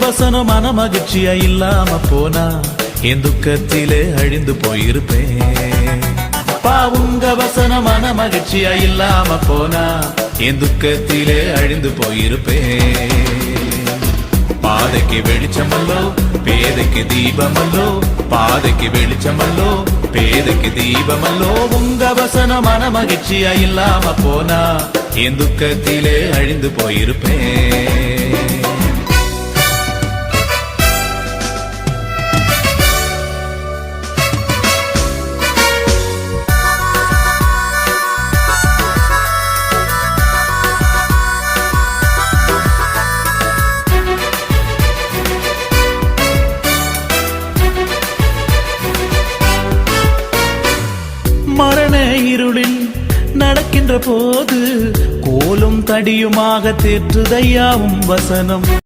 வசனம் மன மகிழ்ச்சியா இல்லாம போனா என் துக்கத்திலே அழிந்து போயிருப்பேன். உங்க வசனம் மன மகிழ்ச்சியா இல்லாம போனா என் துக்கத்திலே அழிந்து போயிருப்பேன். பாதைக்கு வெளிச்சமல்லோ பேதைக்கு தீபமல்லோ, பாதைக்கு வெளிச்சமல்லோ பேதைக்கு தீபமல்லோ. உங்க வசனம் மன மகிழ்ச்சியா இல்லாம போனா என் துக்கத்திலே அழிந்து போயிருப்பேன். மரண இருளில் நடக்கின்ற போது கோலும் தடியுமாக தேற்றுதையாவும் வசனம்.